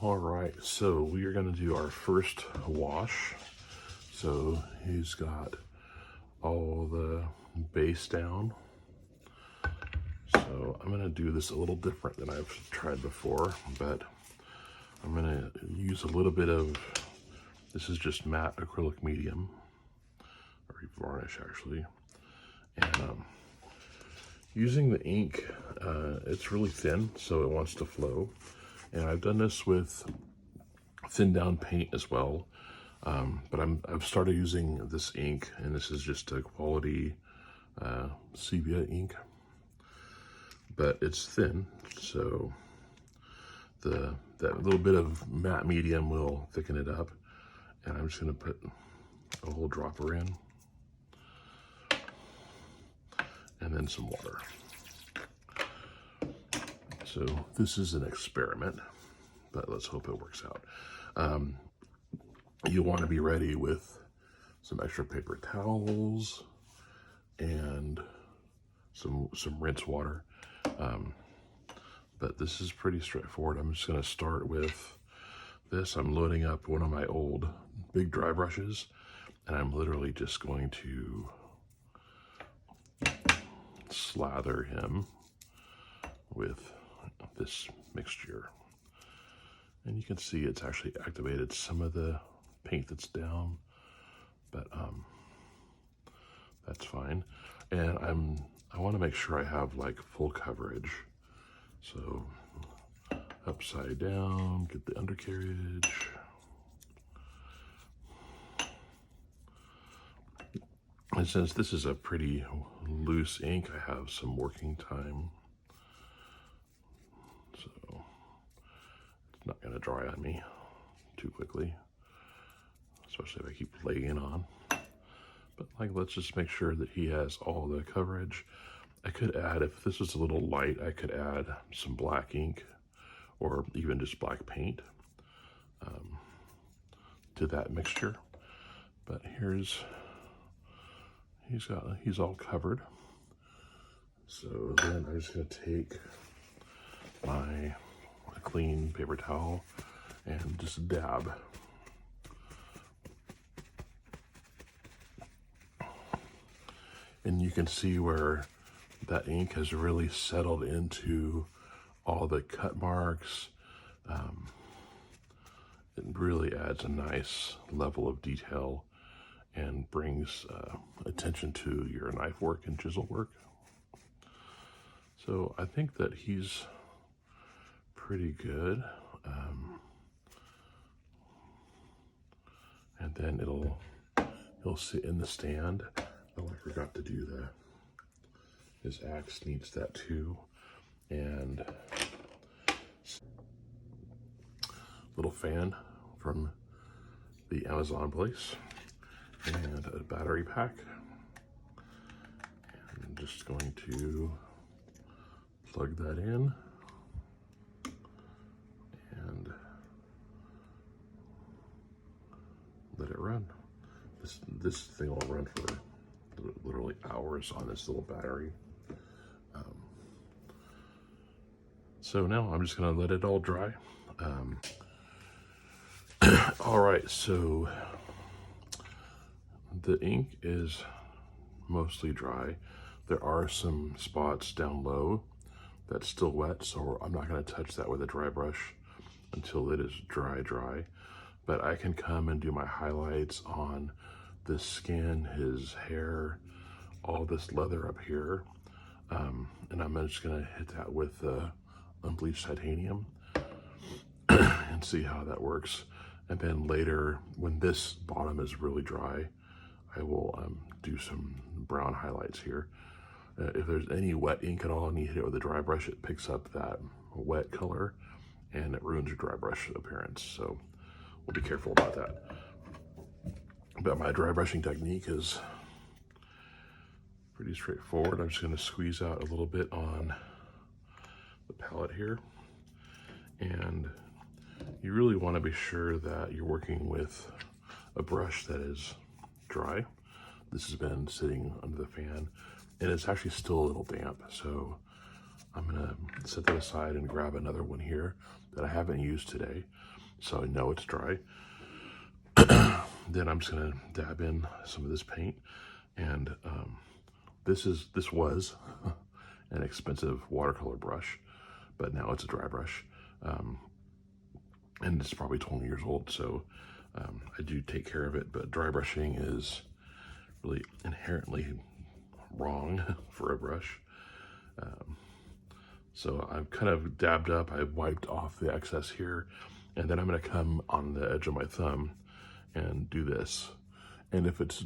All right, so we are going to do our first wash. So he's got all the base down. So I'm going to do this a little different than I've tried before, but I'm going to use a little bit of, this is just matte acrylic medium, or varnish actually. And using the ink, it's really thin, so it wants to flow. And I've done this with thin down paint as well, but I've started using this ink, and this is just a quality sepia ink, but it's thin, so that little bit of matte medium will thicken it up. And I'm just going to put a whole dropper in, and then some water. So this is an experiment, but let's hope it works out. You want to be ready with some extra paper towels and some rinse water. But this is pretty straightforward. I'm just going to start with this. I'm loading up one of my old big dry brushes, and I'm literally just going to slather him with this mixture. And you can see it's actually activated some of the paint that's down, but that's fine. And I want to make sure I have like full coverage. So upside down, get the undercarriage. And since this is a pretty loose ink, I have some working time. So it's not going to dry on me too quickly, especially if I keep laying it on. But like, let's just make sure that he has all the coverage. I could add, if this is a little light, I could add some black ink or even just black paint to that mixture. But he's all covered. So then I'm just going to take my clean paper towel and just dab. And you can see where that ink has really settled into all the cut marks. It really adds a nice level of detail and brings attention to your knife work and chisel work. So I think that he's pretty good. And then he'll sit in the stand. Oh, I forgot to do that. His axe needs that too. And little fan from the Amazon place, and a battery pack. And I'm just going to plug that in and let it run. This thing will run for literally hours on this little battery. So now I'm just going to let it all dry. All right, so the ink is mostly dry. There are some spots down low that's still wet, so I'm not going to touch that with a dry brush until it is dry. But I can come and do my highlights on the skin, his hair, all this leather up here. And I'm just going to hit that with unbleached titanium and see how that works. And then later, when this bottom is really dry, I will do some brown highlights here. If there's any wet ink at all and you hit it with a dry brush, it picks up that wet color and it ruins your dry brush appearance. So we'll be careful about that. But my dry brushing technique is pretty straightforward. I'm just going to squeeze out a little bit on the palette here. And you really want to be sure that you're working with a brush that is dry. This has been sitting under the fan, and it's actually still a little damp. So I'm gonna set that aside and grab another one here that I haven't used today, so I know it's dry. Then I'm just gonna dab in some of this paint, and this was an expensive watercolor brush, but now it's a dry brush, and it's probably 20 years old, so I do take care of it. But dry brushing is really inherently wrong for a brush. So I've kind of dabbed up, I've wiped off the excess here, and then I'm gonna come on the edge of my thumb and do this. And if it's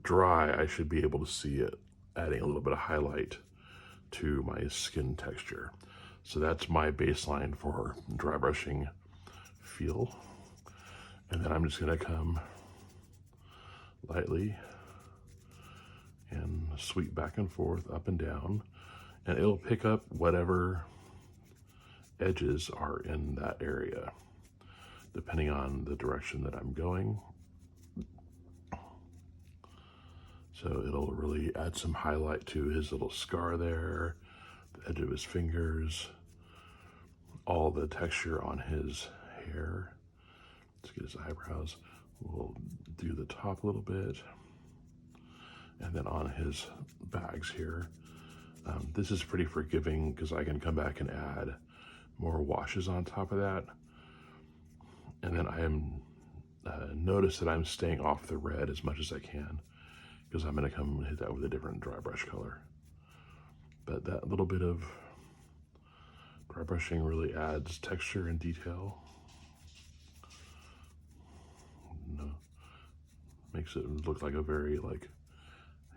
dry, I should be able to see it adding a little bit of highlight to my skin texture. So that's my baseline for dry brushing feel. And then I'm just gonna come lightly and sweep back and forth, up and down, and it'll pick up whatever edges are in that area, depending on the direction that I'm going. So it'll really add some highlight to his little scar there, the edge of his fingers, all the texture on his hair. Let's get his eyebrows. We'll do the top a little bit. And then on his bags here, this is pretty forgiving because I can come back and add more washes on top of that. And then I am, notice that I'm staying off the red as much as I can, because I'm gonna come and hit that with a different dry brush color. But that little bit of dry brushing really adds texture and detail. Makes it look like a very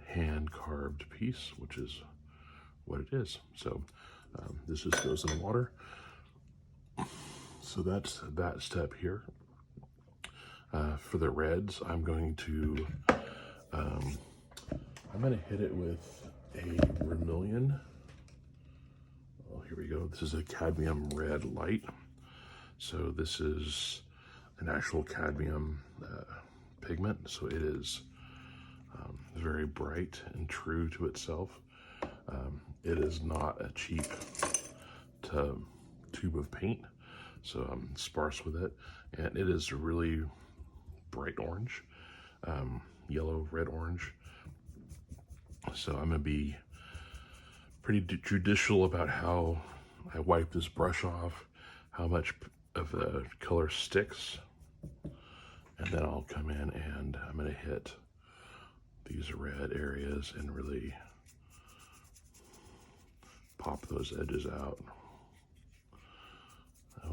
hand carved piece, which is what it is. So this just goes in the water. So that's that step here. For the reds, I'm going to hit it with a vermilion. Oh, here we go. This is a cadmium red light. So this is an actual cadmium pigment. So it is very bright and true to itself. It is not a cheap tube of paint, so I'm sparse with it, and it is really bright orange, yellow, red, orange. So I'm gonna be pretty judicial about how I wipe this brush off, how much of the color sticks, and then I'll come in and I'm gonna hit these red areas and really pop those edges out.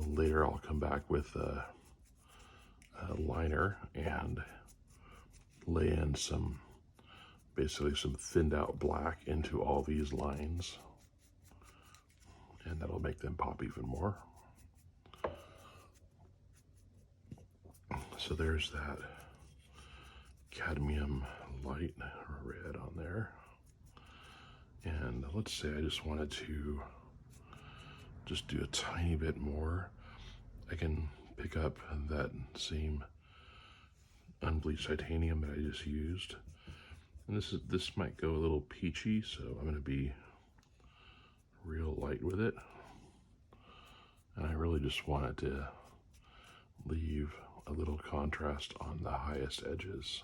Later I'll come back with a liner and lay in basically some thinned out black into all these lines, and that'll make them pop even more. So there's that cadmium light red on there. And let's say I just wanted to just do a tiny bit more. I can pick up that same unbleached titanium that I just used. And this might go a little peachy, so I'm gonna be real light with it. And I really just wanted to leave a little contrast on the highest edges.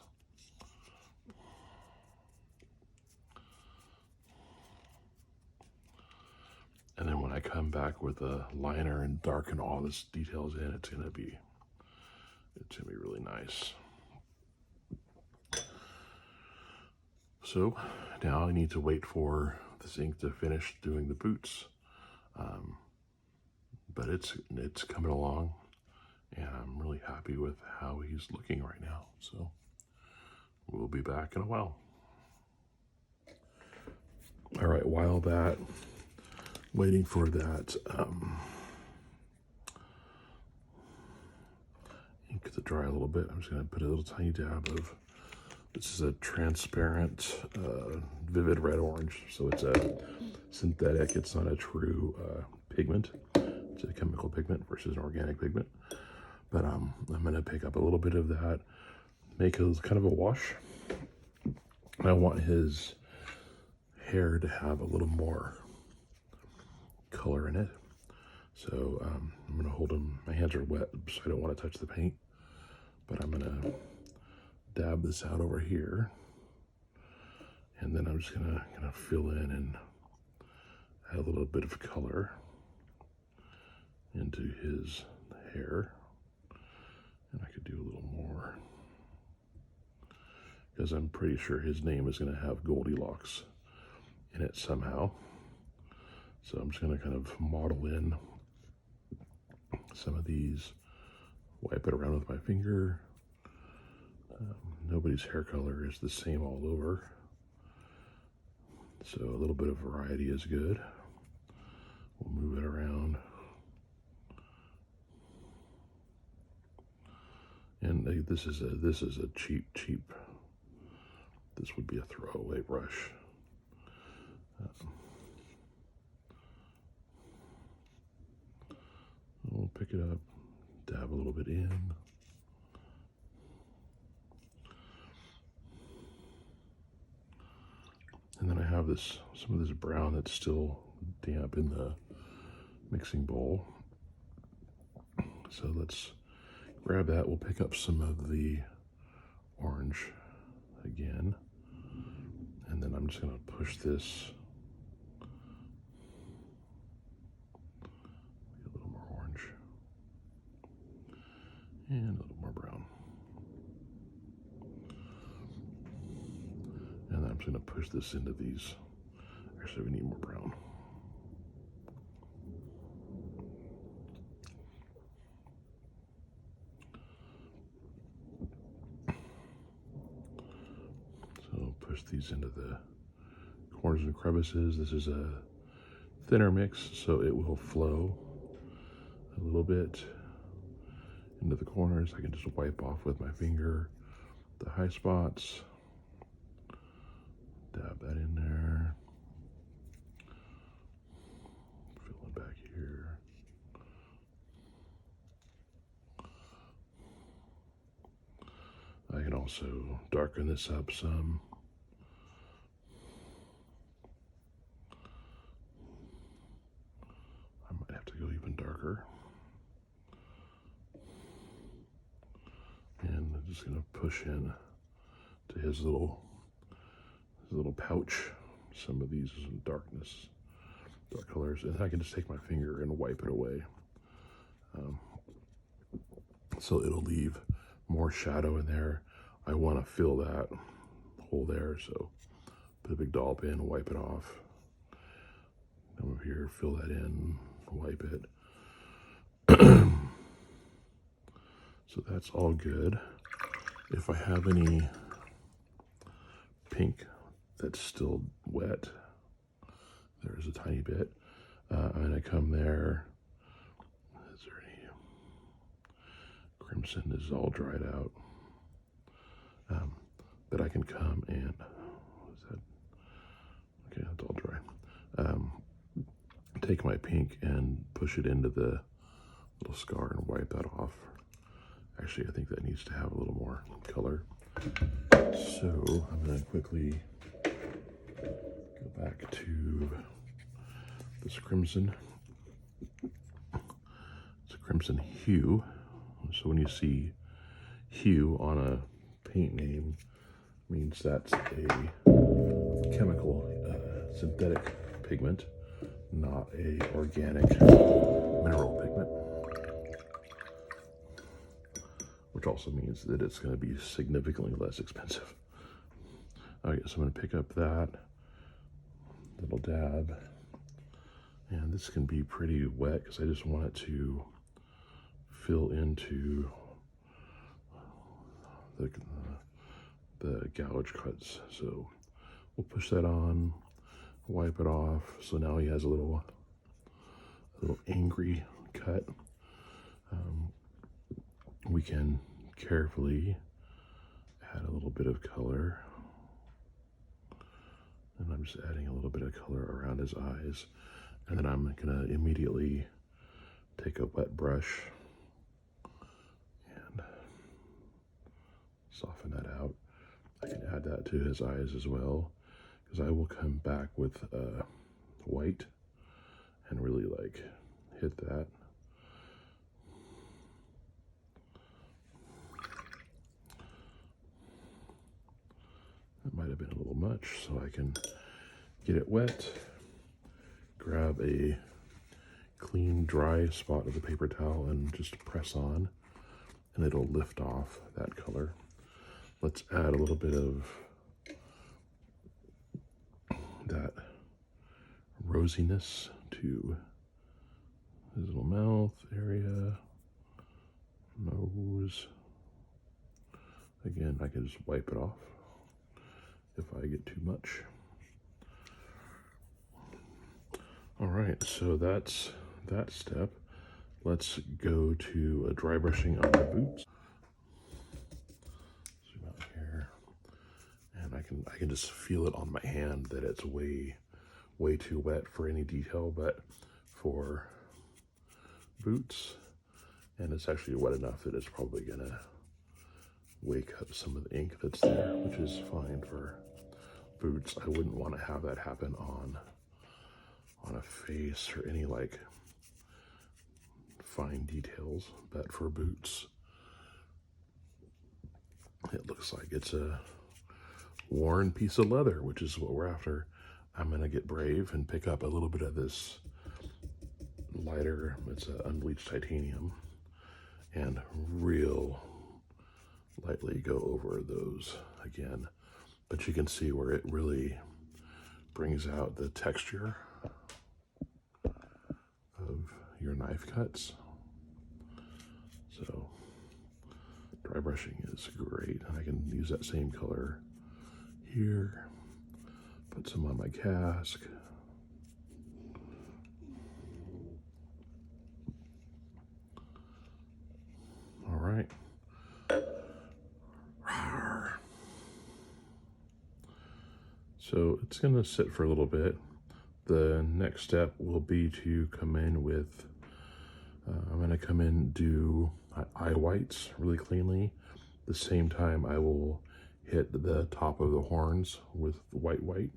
And then when I come back with a liner and darken all this details in, it's gonna be really nice. So now I need to wait for this ink to finish doing the boots. But it's coming along, and I'm really happy with how he's looking right now. So we'll be back in a while. All right, while waiting for that ink to dry a little bit, I'm just gonna put a little tiny dab of, this is a transparent, vivid red orange. So it's a synthetic, it's not a true pigment. It's a chemical pigment versus an organic pigment. But I'm gonna pick up a little bit of that, make a kind of a wash. I want his hair to have a little more color in it. So I'm going to hold them, my hands are wet, so I don't want to touch the paint. But I'm going to dab this out over here. And then I'm just going to kind of fill in and add a little bit of color into his hair. And I could do a little more, because I'm pretty sure his name is going to have Goldilocks in it somehow. So I'm just going to kind of model in some of these, wipe it around with my finger. Nobody's hair color is the same all over, so a little bit of variety is good. We'll move it around. And this is a cheap. This would be a throwaway brush. We'll pick it up, dab a little bit in. And then I have some of this brown that's still damp in the mixing bowl. So let's grab that. We'll pick up some of the orange again. And then I'm just going to push this a little more orange and a little more brown. And I'm just going to push this into these. Actually, we need more brown. So push these into the corners and crevices. This is a thinner mix, so it will flow a little bit into the corners. I can just wipe off with my finger the high spots. Dab that in there. Fill it back here. I can also darken this up some. I might have to go even darker. And I'm just going to push in to his little pouch. Some of these dark colors, and I can just take my finger and wipe it away. So it'll leave more shadow in there. I want to fill that hole there, so put a big dollop in, wipe it off. Come over here, fill that in, wipe it. So that's all good. If I have any pink that's still wet, there's a tiny bit. I'm gonna come there. Is there any crimson? This is all dried out. But I can come and, what is that? Okay, that's all dry. Take my pink and push it into the little scar and wipe that off. Actually, I think that needs to have a little more color. So I'm gonna quickly go back to this crimson. It's a crimson hue. So when you see hue on a paint name, means that's a chemical synthetic pigment, not a organic mineral pigment. Which also means that it's going to be significantly less expensive. Okay, so I'm going to pick up that little dab, and this can be pretty wet because I just want it to fill into the gouge cuts. So we'll push that on, wipe it off. So now he has a little angry cut. We can carefully add a little bit of color. And I'm just adding a little bit of color around his eyes. And then I'm gonna immediately take a wet brush and soften that out. I can add that to his eyes as well, because I will come back with white and really like hit that. That might have been a little much, so I can get it wet, grab a clean, dry spot of the paper towel and just press on, and it'll lift off that color. Let's add a little bit of that rosiness to his little mouth area, nose. Again, I can just wipe it off if I get too much. All right, so that's that step. Let's go to a dry brushing on the boots. Zoom out here, and I can just feel it on my hand that it's way too wet for any detail, but for boots, and it's actually wet enough that it's probably gonna wake up some of the ink that's there, which is fine for boots. I wouldn't want to have that happen on a face or any like fine details, but for boots it looks like it's a worn piece of leather, which is what we're after. I'm gonna get brave and pick up a little bit of this lighter, it's unbleached titanium, and real lightly go over those again. But you can see where it really brings out the texture of your knife cuts. So dry brushing is great, and I can use that same color here, put some on my cask. All right. So it's gonna sit for a little bit. The next step will be to come in with, I'm gonna come in and do eye whites really cleanly. The same time I will hit the top of the horns with white,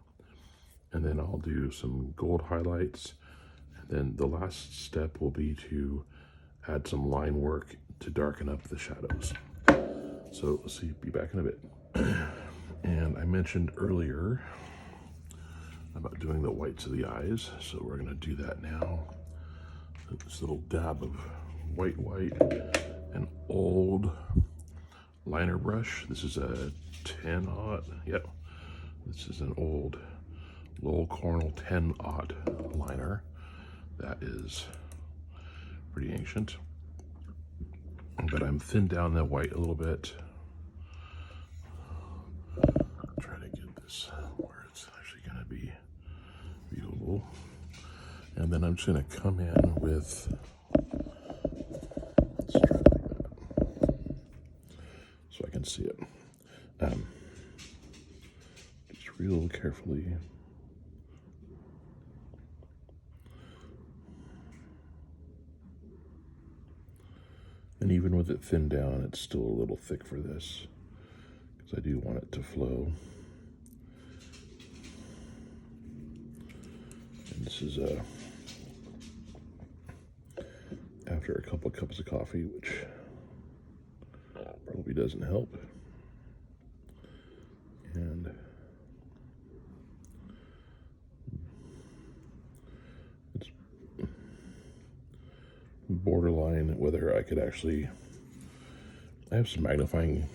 and then I'll do some gold highlights. And then the last step will be to add some line work to darken up the shadows. So let's see, be back in a bit. And I mentioned earlier about doing the whites of the eyes, so we're gonna do that now. This little dab of white, an old liner brush. This is a 10-aught, yep. This is an old Lowell Cornell 10-aught liner. That is pretty ancient. But I'm thinned down the white a little bit. Try to get this where it's actually gonna be viewable. And then I'm just gonna come in with, let's try like that, so I can see it. Just real carefully. And even with it thinned down, it's still a little thick for this, because I do want it to flow. And this is after a couple of cups of coffee, which probably doesn't help. And it's borderline whether I could actually, I have some magnifying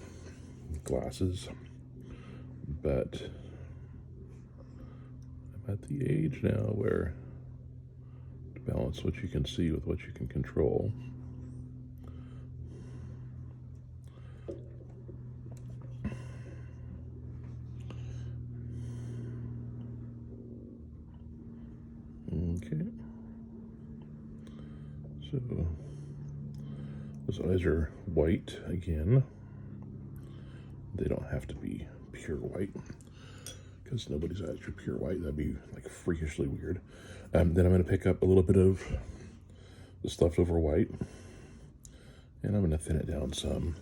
glasses, but I'm at the age now where to balance what you can see with what you can control. Okay. So those eyes are white again. They don't have to be pure white, because nobody's eyes are pure white. That'd be like freakishly weird. Then I'm going to pick up a little bit of this leftover white, and I'm going to thin it down some.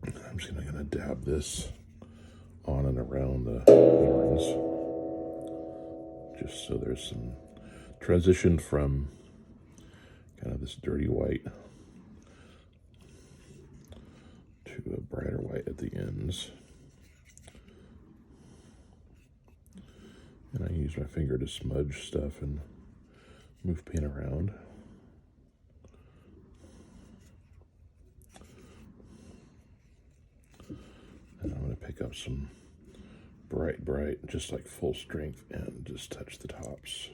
I'm just going to dab this on and around the horns, just so there's some transition from kind of this dirty white to a brighter white at the ends. And I use my finger to smudge stuff and move paint around. And I'm going to pick up some bright, just like full strength, and just touch the tops.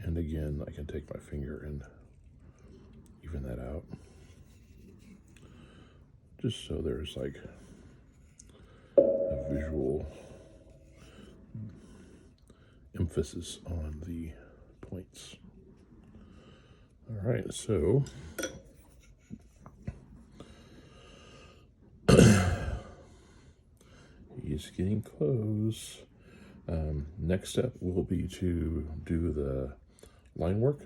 And again, I can take my finger and even that out. Just so there's like a visual emphasis on the points. All right, so he's getting close. Next step will be to do the line work.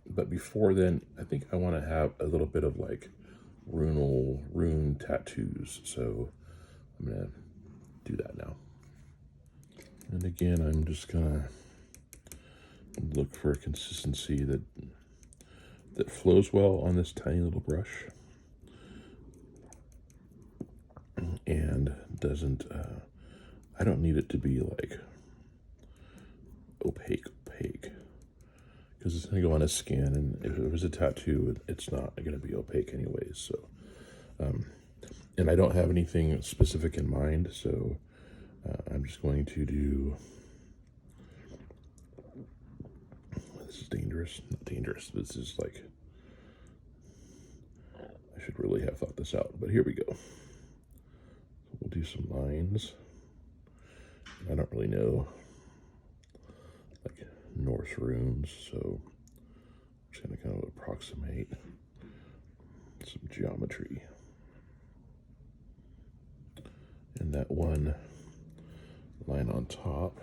But before then, I think I want to have a little bit of like rune tattoos. So I'm going to do that now. And again, I'm just going to look for a consistency that flows well on this tiny little brush. And doesn't, I don't need it to be like opaque, because it's going to go on a skin, and if it was a tattoo, it's not going to be opaque anyways. So, and I don't have anything specific in mind, so I'm just going to do, this is dangerous, not dangerous, this is like, I should really have thought this out, but here we go. We'll do some lines. I don't really know like Norse runes, so I'm just going to kind of approximate some geometry. And that one line on top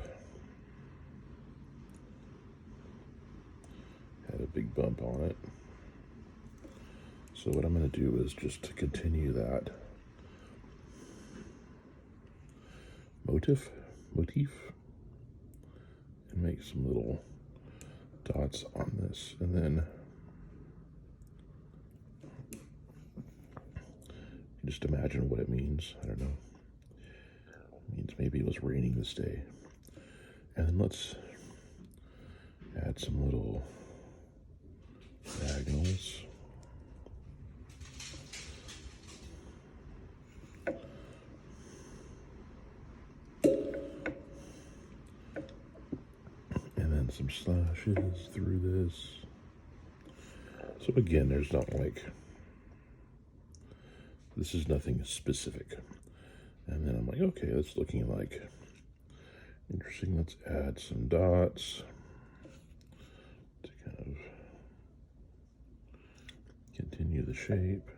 had a big bump on it. So what I'm going to do is just to continue that motif, and make some little dots on this, and then just imagine what it means. I don't know. It means maybe it was raining this day. And then let's add some little diagonals. Some slashes through this. So again, there's not like, this is nothing specific. And then I'm like, okay, that's looking like interesting. Let's add some dots to kind of continue the shape.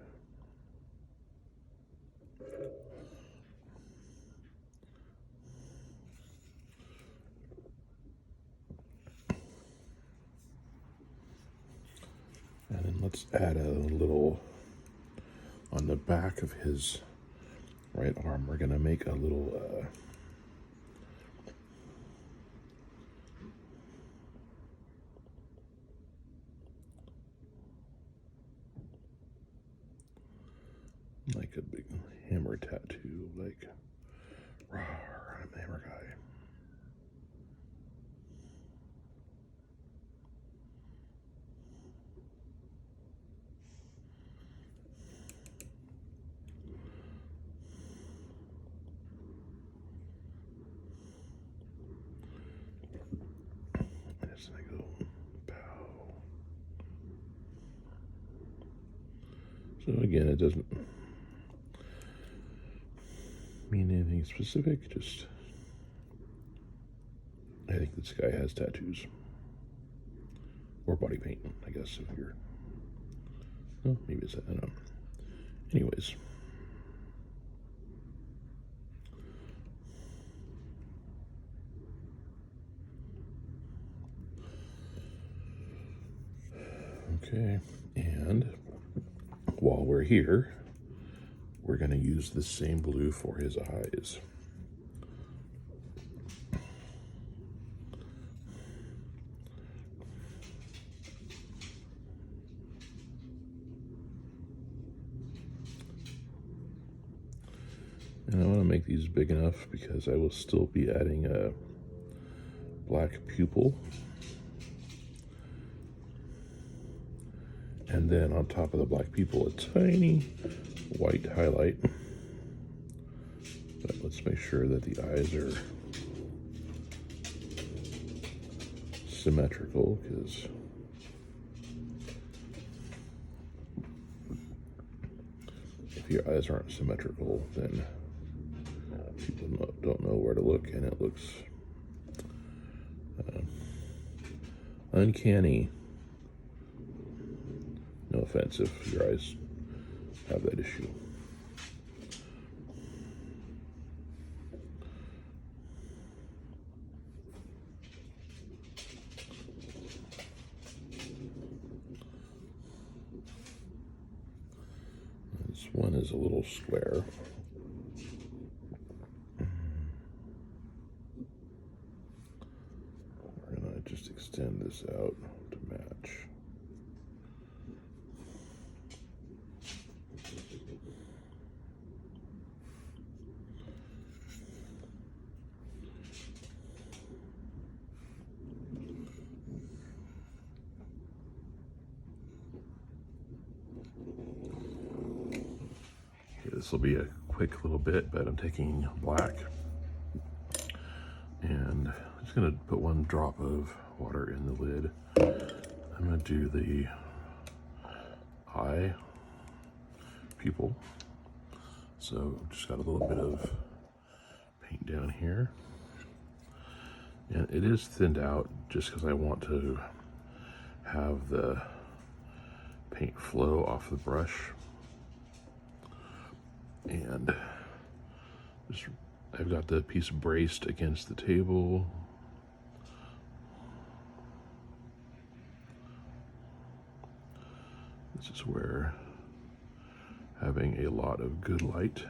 And then let's add a little, on the back of his right arm, we're going to make a little, like a big hammer tattoo, like, rawr, I'm the hammer guy. I go, pow. So again, it doesn't mean anything specific, just, I think this guy has tattoos. Or body paint, I guess, if you're, well, maybe it's, I don't know. Anyways. Okay, and while we're here, we're going to use the same blue for his eyes. make these big enough because I will still be adding a black pupil. And then on top of the black pupil, a tiny white highlight. But let's make sure that the eyes are symmetrical, because if your eyes aren't symmetrical, then people don't know where to look, and it looks uncanny. No offense if your eyes have that issue. This one is a little square. We're gonna just extend this out to match. This will be a quick little bit, but I'm taking black and I'm just gonna put one drop of water in the lid. I'm gonna do the eye pupil. So just got a little bit of paint down here. And it is thinned out just because I want to have the paint flow off the brush. And just, I've got the piece braced against the table. This is where having a lot of good light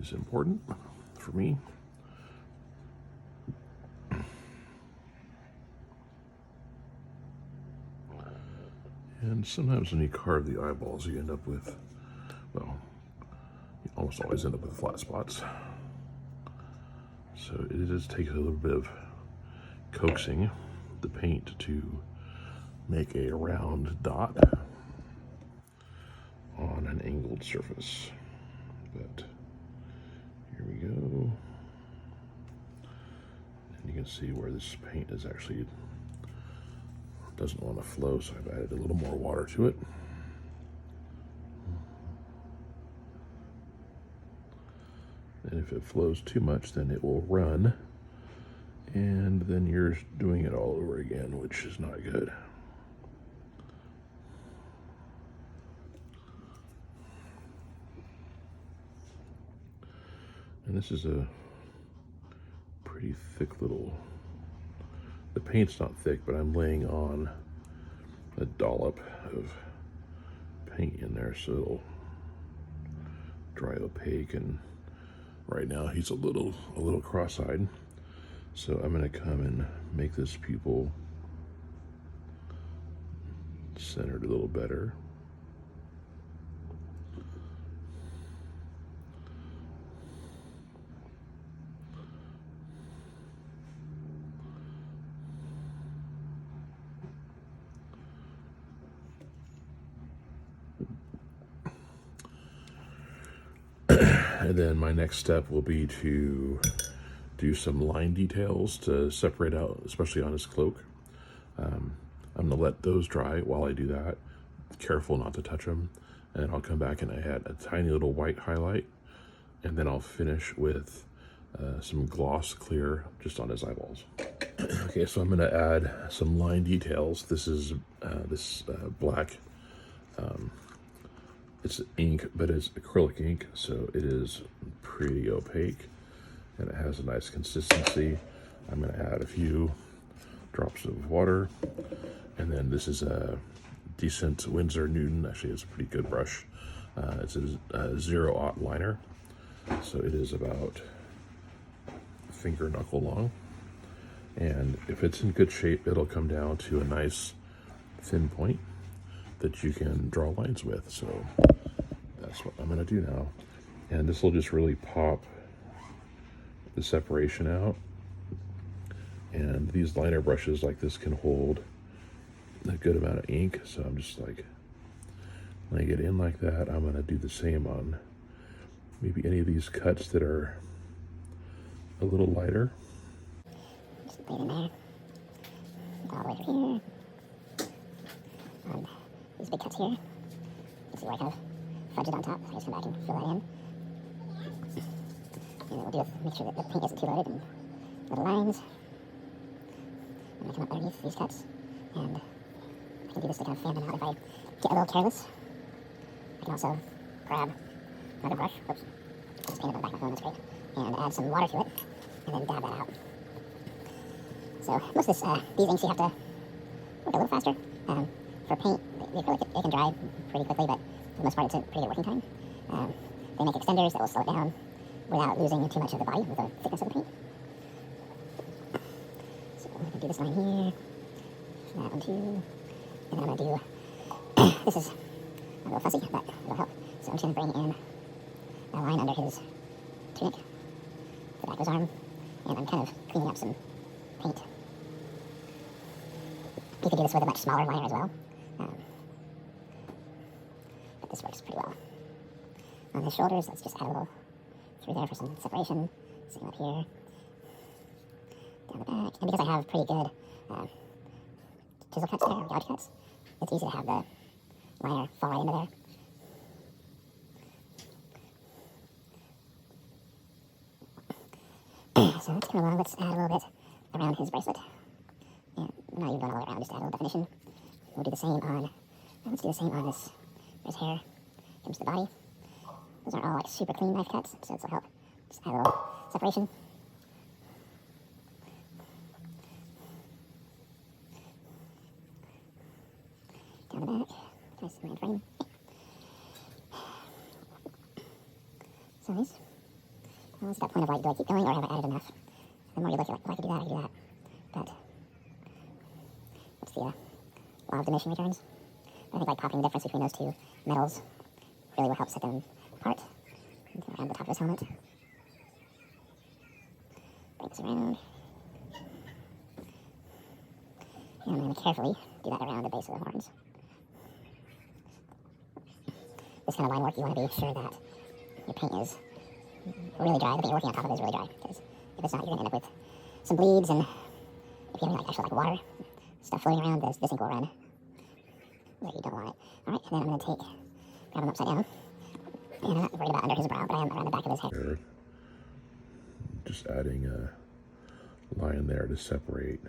is important for me. And sometimes when you carve the eyeballs, you end up with, well, you almost always end up with flat spots. So it does take a little bit of coaxing the paint to make a round dot on an angled surface. But here we go. And you can see where this paint is actually doesn't want to flow, so I've added a little more water to it. And if it flows too much, then it will run, and then you're doing it all over again, which is not good. And this is a pretty thick little, the paint's not thick, but I'm laying on a dollop of paint in there so it'll dry opaque. And right now he's a little cross-eyed, so I'm going to come and make this pupil centered a little better. And then my next step will be to do some line details to separate out, especially on his cloak. I'm gonna let those dry while I do that. Careful not to touch them. And then I'll come back and I add a tiny little white highlight. And then I'll finish with some gloss clear just on his eyeballs. Okay, so I'm gonna add some line details. This is black. It's ink, but it's acrylic ink, so it is pretty opaque, and it has a nice consistency. I'm going to add a few drops of water, and then this is a decent Winsor Newton. Actually, it's a pretty good brush. It's a 0-aught liner, so it is about finger knuckle long, and if it's in good shape, it'll come down to a nice thin point that you can draw lines with. So that's what I'm going to do now, and this will just really pop the separation out. And these liner brushes like this can hold a good amount of ink, so I'm just like laying it in like that. I'm gonna do the same on maybe any of these cuts that are a little lighter. Just lay it in there, all the way through here. These big cuts here, you see where I kind of fudged it on top, so I just come back and fill that in. And then we'll do make sure that the paint isn't too loaded and little lines. I'm going to come up underneath these cuts, and I can do this to kind of fan them out if I get a little careless. I can also grab another brush, oops, I just painted on the back of my phone, that's great, and add some water to it, and then dab that out. So most of this, these inks you have to work a little faster. For paint, the acrylic, it can dry pretty quickly, but for the most part it's a pretty good working time. They make extenders that will slow it down without losing too much of the body with the thickness of the paint. So I'm going to do this line here, that one too, and then I'm going to do, this is a little fussy, but it'll help. So I'm just going to bring in a line under his tunic, the back of his arm, and I'm kind of cleaning up some paint. You could do this with a much smaller liner as well, but this works pretty well. On his shoulders, let's just add a little through there for some separation. Same up here, down the back. And because I have pretty good chisel cuts there, or gouge cuts, it's easy to have the liner fall right into there. So let's come along, let's add a little bit around his bracelet. And I'm not even going all the way around, just add a little definition. We'll do the same on, let's do the same on this, his hair, comes to the body. Those aren't all like super clean knife cuts, so this will help. Just add a little separation. Down the back, nice and round frame. So nice. Well, it's that point of like, do I keep going or have I added enough? The more you look at it, like, oh, I could do that, I could do that. But what's the law of diminishing returns? I think like popping the difference between those two metals really will help set them apart. Around the top of his helmet. Bring this around. And I'm going to carefully do that around the base of the horns. This kind of line work, you want to be sure that your paint is really dry. The paint you're working on top of it is really dry, because if it's not, you're going to end up with some bleeds, and if you have any like actual like water stuff floating around, this ink will run where you don't want it. Alright, and then I'm going to grab him upside down. And I'm not worried about under his brow, but I am around the back of his head. Just adding a line there to separate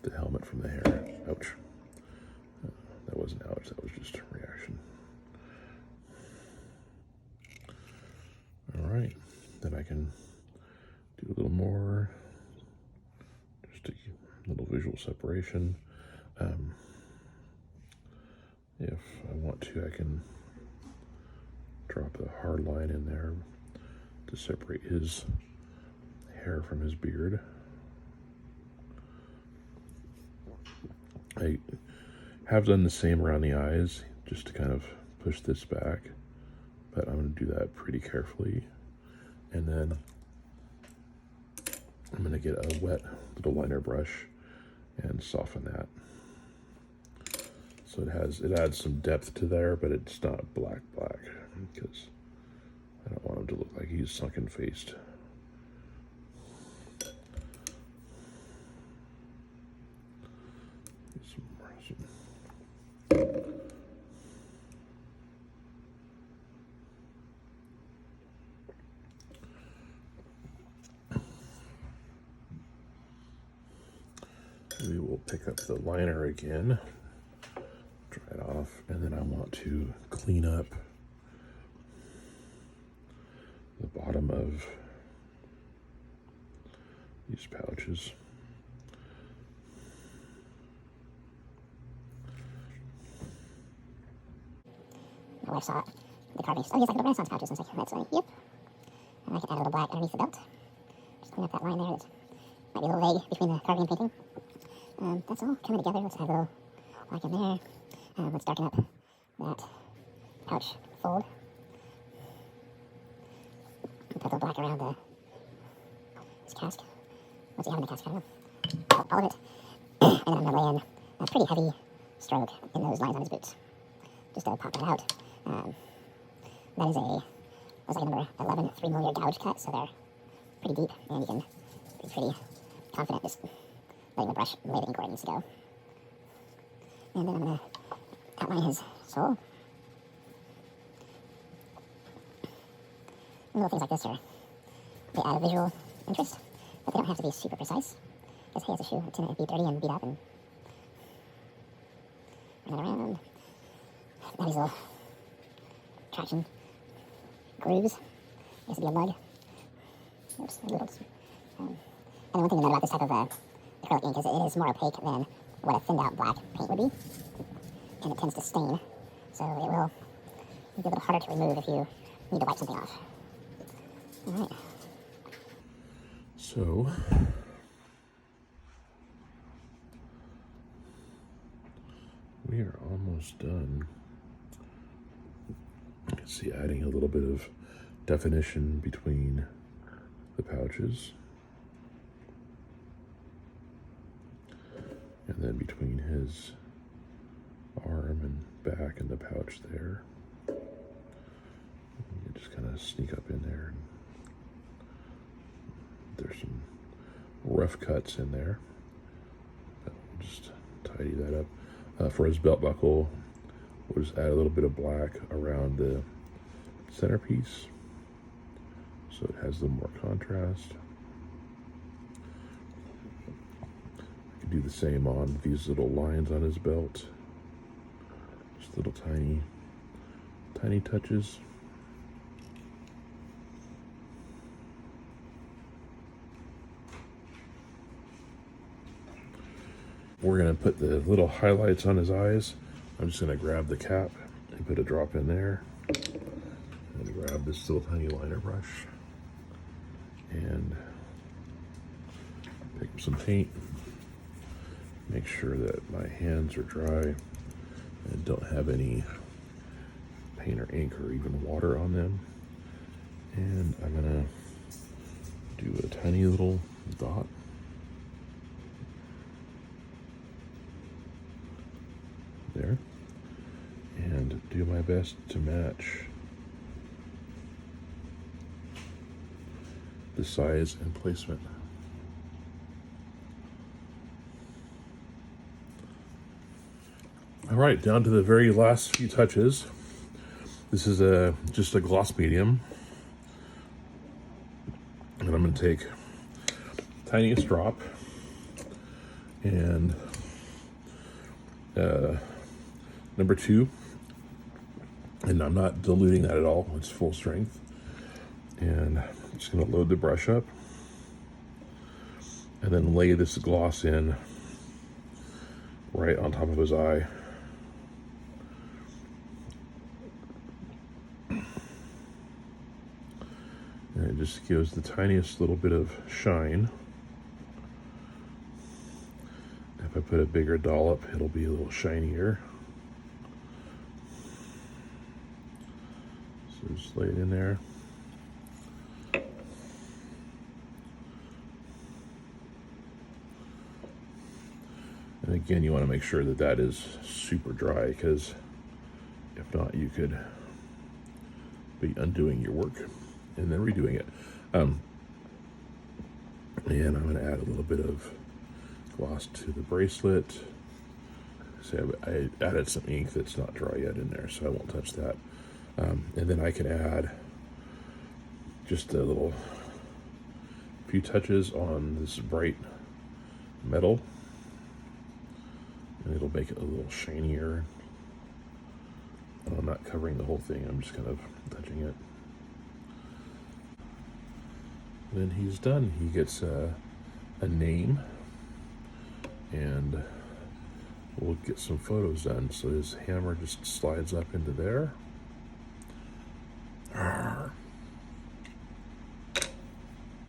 the helmet from the hair. Ouch. That wasn't ouch, that was just a reaction. Alright, then I can do a little more, just a little visual separation. If I want to, I can drop the hard line in there to separate his hair from his beard. I have done the same around the eyes just to kind of push this back, but I'm going to do that pretty carefully. And then I'm going to get a wet little liner brush and soften that. So it adds some depth to there, but it's not black, because I don't want him to look like he's sunken faced. We will pick up the liner again, dry it off, and then I want to clean up the bottom of these pouches. My wife saw the carving. Oh, he's like the Renaissance pouches. And I was like, that's right. Yep. And I can add a little black underneath the belt. Just clean up that line there. It might be a little vague between the carving and painting. That's all coming together. Let's add a little black in there. Let's darken up that pouch fold. Put a little black around the this cask. What's he have in the cask? I don't know. All of it. And then I'm going to lay in a pretty heavy stroke in those lines on his boots. Just to pop that out. That is that's like a number 11 3mm gouge cut, so they're pretty deep, and you can be pretty confident just letting the brush lay the ink where it needs to go. And then I'm going to outline his sole. Little things like this they add a visual interest, but they don't have to be super precise. Because, hey, it's a shoe, it's going to be dirty and beat up and run it around. Have these little traction grooves. This would be a lug. Oops, a little. And one thing to note about this type of acrylic ink is it is more opaque than what a thinned out black paint would be. And it tends to stain, so it will be a little harder to remove if you need to wipe something off. Alright. So, we are almost done. You can see adding a little bit of definition between the pouches. And then between his arm and back and the pouch there. You just kind of sneak up in there. There's some rough cuts in there. But we'll just tidy that up. For his belt buckle, we'll just add a little bit of black around the centerpiece so it has a little more contrast. I can do the same on these little lines on his belt. Just little tiny touches. We're going to put the little highlights on his eyes. I'm just going to grab the cap and put a drop in there. And grab this little tiny liner brush and pick up some paint. Make sure that my hands are dry and don't have any paint or ink or even water on them. And I'm going to do a tiny little dot. There, and do my best to match the size and placement. All right, down to the very last few touches. This is just a gloss medium, and I'm going to take tiniest drop and number 2, and I'm not diluting that at all, it's full strength. And I'm just going to load the brush up and then lay this gloss in right on top of his eye. And it just gives the tiniest little bit of shine. If I put a bigger dollop, it'll be a little shinier. So just lay it in there. And again, you want to make sure that that is super dry, because if not, you could be undoing your work and then redoing it. And I'm going to add a little bit of gloss to the bracelet. So I added some ink that's not dry yet in there, so I won't touch that. And then I can add just a little few touches on this bright metal, and it'll make it a little shinier. And I'm not covering the whole thing, I'm just kind of touching it. Then he's done. He gets a name, and we'll get some photos done. So his hammer just slides up into there. Arr.